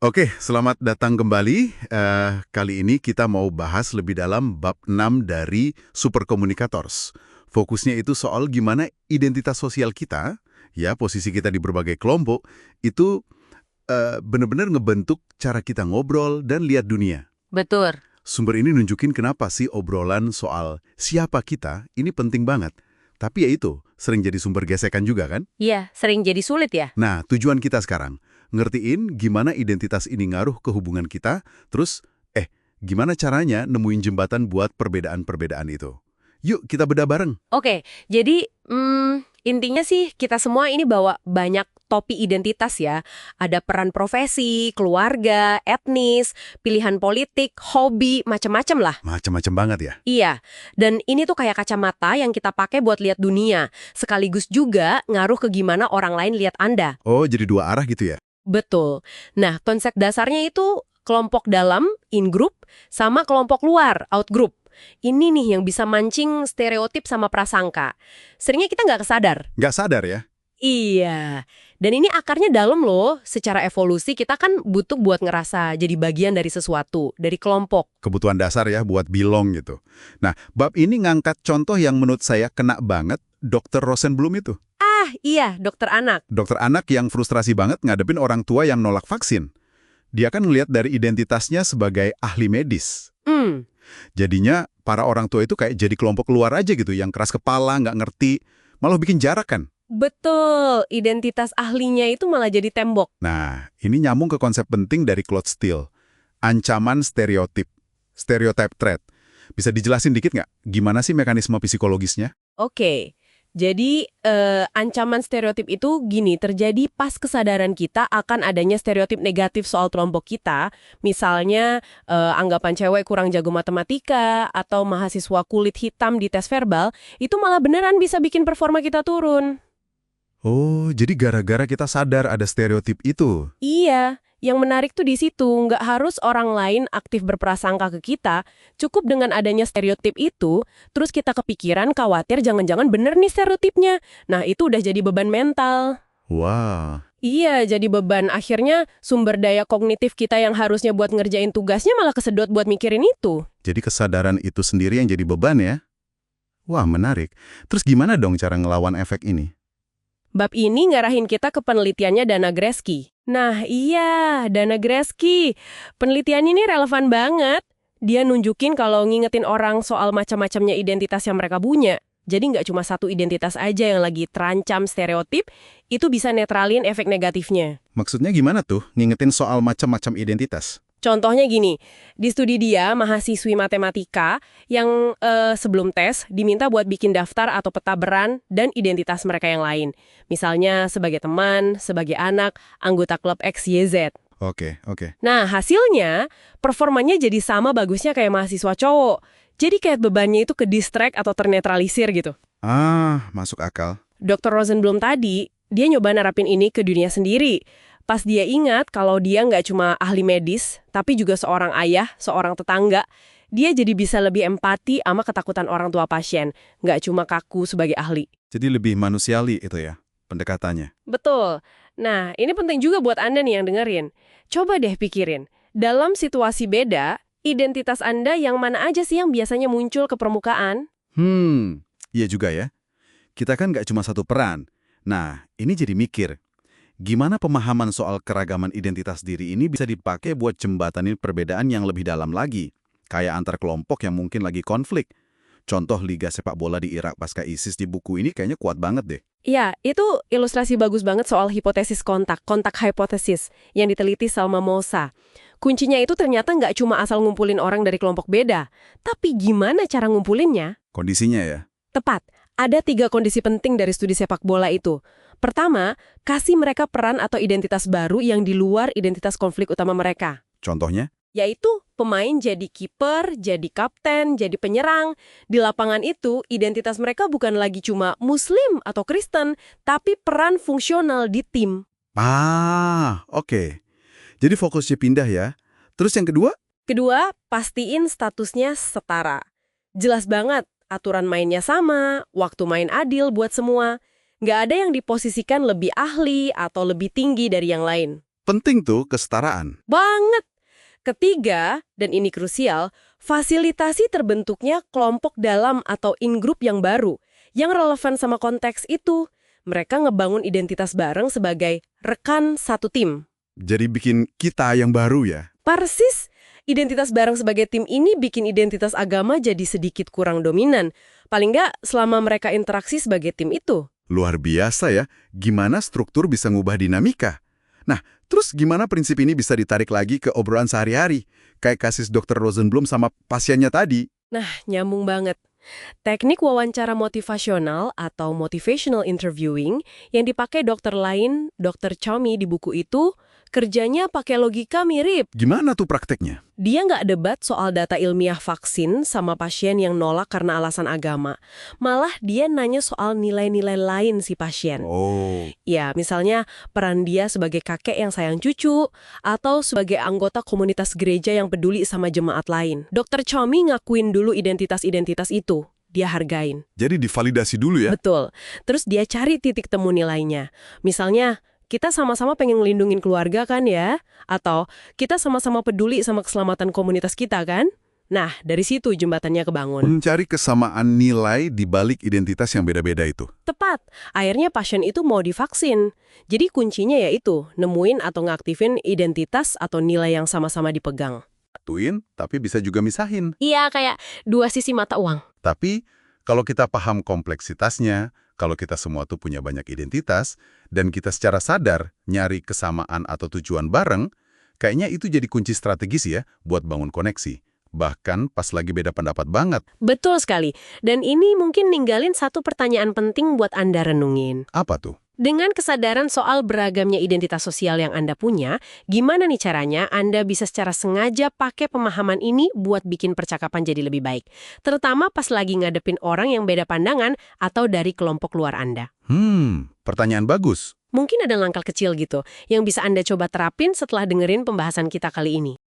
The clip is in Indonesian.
Oke, selamat datang kembali. Kali ini kita mau bahas lebih dalam bab 6 dari Super Communicators. Fokusnya itu soal gimana identitas sosial kita, ya posisi kita di berbagai kelompok, itu benar-benar ngebentuk cara kita ngobrol dan lihat dunia. Betul. Sumber ini nunjukin kenapa sih obrolan soal siapa kita ini penting banget. Tapi ya itu, sering jadi sumber gesekan juga kan? Iya, sering jadi sulit ya. Nah, tujuan kita sekarang, ngertiin gimana identitas ini ngaruh ke hubungan kita, terus, gimana caranya nemuin jembatan buat perbedaan-perbedaan itu. Yuk, kita bedah bareng. Oke, jadi intinya sih kita semua ini bawa banyak topi identitas ya. Ada peran profesi, keluarga, etnis, pilihan politik, hobi, macam-macam lah. Macam-macam banget ya. Iya, dan ini tuh kayak kacamata yang kita pakai buat lihat dunia. Sekaligus juga ngaruh ke gimana orang lain lihat Anda. Oh, jadi dua arah gitu ya? Betul. Nah, konsep dasarnya itu kelompok dalam, in-group, sama kelompok luar, out-group. Ini nih yang bisa mancing stereotip sama prasangka. Seringnya kita nggak kesadar. Nggak sadar ya? Iya. Dan ini akarnya dalam loh. Secara evolusi kita kan butuh buat ngerasa jadi bagian dari sesuatu, dari kelompok. Kebutuhan dasar ya buat belong gitu. Nah, bab ini ngangkat contoh yang menurut saya kena banget, Dr. Rosenblum itu. Ah, iya, dokter anak. Dokter anak yang frustrasi banget ngadepin orang tua yang nolak vaksin. Dia kan ngelihat dari identitasnya sebagai ahli medis. Jadinya para orang tua itu kayak jadi kelompok luar aja gitu, yang keras kepala, nggak ngerti, malah bikin jarak kan. Betul, identitas ahlinya itu malah jadi tembok. Nah, ini nyambung ke konsep penting dari Claude Steele, ancaman stereotip, stereotype threat. Bisa dijelasin dikit nggak, gimana sih mekanisme psikologisnya? Oke, jadi ancaman stereotip itu gini, terjadi pas kesadaran kita akan adanya stereotip negatif soal kelompok kita. Misalnya anggapan cewek kurang jago matematika atau mahasiswa kulit hitam di tes verbal, itu malah beneran bisa bikin performa kita turun. Oh, jadi gara-gara kita sadar ada stereotip itu. Iya, yang menarik tuh di situ, nggak harus orang lain aktif berprasangka ke kita, cukup dengan adanya stereotip itu, terus kita kepikiran khawatir jangan-jangan bener nih stereotipnya. Nah, itu udah jadi beban mental. Wah, Iya, jadi beban. Akhirnya sumber daya kognitif kita yang harusnya buat ngerjain tugasnya malah kesedot buat mikirin itu. jadi kesadaran itu sendiri yang jadi beban ya? Wah, menarik. Terus gimana dong cara ngelawan efek ini? Bab ini ngarahin kita ke penelitiannya Dana Gresky. Nah iya, Dana Gresky. Penelitian ini relevan banget. Dia nunjukin kalau ngingetin orang soal macam-macamnya identitas yang mereka punya. Jadi nggak cuma satu identitas aja yang lagi terancam stereotip, itu bisa netralin efek negatifnya. Maksudnya gimana tuh, ngingetin soal macam-macam identitas? Contohnya gini, di studi dia, mahasiswi matematika yang sebelum tes diminta buat bikin daftar atau peta peran dan identitas mereka yang lain. Misalnya sebagai teman, sebagai anak, anggota klub XYZ. Oke. Nah, hasilnya performanya jadi sama bagusnya kayak mahasiswa cowok. Jadi kayak bebannya itu ke distract atau ternetralisir gitu. Ah, masuk akal. Dr. Rosenblum tadi, dia nyoba nerapin ini ke dunia sendiri. Pas dia ingat kalau dia nggak cuma ahli medis, tapi juga seorang ayah, seorang tetangga, dia jadi bisa lebih empati sama ketakutan orang tua pasien, nggak cuma kaku sebagai ahli. Jadi lebih manusiali itu ya, pendekatannya. Betul. Nah, ini penting juga buat Anda nih yang dengerin. Coba deh pikirin, dalam situasi beda, identitas Anda yang mana aja sih yang biasanya muncul ke permukaan? Iya juga ya. Kita kan nggak cuma satu peran. Nah, ini jadi mikir. Gimana pemahaman soal keragaman identitas diri ini bisa dipakai buat jembatanin perbedaan yang lebih dalam lagi? Kayak antar kelompok yang mungkin lagi konflik. Contoh Liga Sepak Bola di Irak pasca ISIS di buku ini kayaknya kuat banget deh. Ya, itu ilustrasi bagus banget soal hipotesis kontak hypothesis yang diteliti Salma Moussa. Kuncinya itu ternyata nggak cuma asal ngumpulin orang dari kelompok beda, tapi gimana cara ngumpulinnya? Kondisinya ya? Tepat, ada 3 kondisi penting dari studi sepak bola itu. Pertama, kasih mereka peran atau identitas baru yang di luar identitas konflik utama mereka. Contohnya? Yaitu pemain jadi kiper, jadi kapten, jadi penyerang. Di lapangan itu, identitas mereka bukan lagi cuma Muslim atau Kristen, tapi peran fungsional di tim. Ah, oke. Jadi fokusnya pindah ya. Terus yang kedua? Kedua, pastiin statusnya setara. Jelas banget, aturan mainnya sama, waktu main adil buat semua. Nggak ada yang diposisikan lebih ahli atau lebih tinggi dari yang lain. Penting tuh kesetaraan. Banget! Ketiga, dan ini krusial, fasilitasi terbentuknya kelompok dalam atau in-group yang baru, yang relevan sama konteks itu. Mereka ngebangun identitas bareng sebagai rekan satu tim. Jadi bikin kita yang baru ya. Persis, identitas bareng sebagai tim ini bikin identitas agama jadi sedikit kurang dominan. Paling nggak selama mereka interaksi sebagai tim itu. Luar biasa ya, gimana struktur bisa ngubah dinamika. Nah, terus gimana prinsip ini bisa ditarik lagi ke obrolan sehari-hari? Kayak kasus Dr. Rosenblum sama pasiennya tadi. Nah, nyambung banget. Teknik wawancara motivasional atau motivational interviewing yang dipakai dokter lain, Dr. Chomi di buku itu, kerjanya pakai logika mirip. Gimana tuh prakteknya? Dia nggak debat soal data ilmiah vaksin sama pasien yang nolak karena alasan agama. Malah dia nanya soal nilai-nilai lain si pasien. Oh, Ya, misalnya peran dia sebagai kakek yang sayang cucu, atau sebagai anggota komunitas gereja yang peduli sama jemaat lain. Dr. Chomi ngakuin dulu identitas-identitas itu. Dia hargain. jadi divalidasi dulu ya? Betul. Terus dia cari titik temu nilainya. Misalnya, kita sama-sama pengen ngelindungin keluarga kan ya? Atau kita sama-sama peduli sama keselamatan komunitas kita kan? Nah, dari situ jembatannya kebangun. Mencari kesamaan nilai di balik identitas yang beda-beda itu. Tepat. Akhirnya pasien itu mau divaksin. Jadi kuncinya yaitu nemuin atau ngaktifin identitas atau nilai yang sama-sama dipegang. Satuin, tapi bisa juga misahin. Iya, kayak dua sisi mata uang. Tapi, kalau kita paham kompleksitasnya, kalau kita semua tuh punya banyak identitas, dan kita secara sadar nyari kesamaan atau tujuan bareng, kayaknya itu jadi kunci strategis ya buat bangun koneksi. Bahkan pas lagi beda pendapat banget. Betul sekali. Dan ini mungkin ninggalin satu pertanyaan penting buat Anda renungin. Apa tuh? Dengan kesadaran soal beragamnya identitas sosial yang Anda punya, gimana nih caranya Anda bisa secara sengaja pakai pemahaman ini buat bikin percakapan jadi lebih baik? Terutama pas lagi ngadepin orang yang beda pandangan atau dari kelompok luar Anda. Pertanyaan bagus. Mungkin ada langkah kecil gitu, yang bisa Anda coba terapin setelah dengerin pembahasan kita kali ini.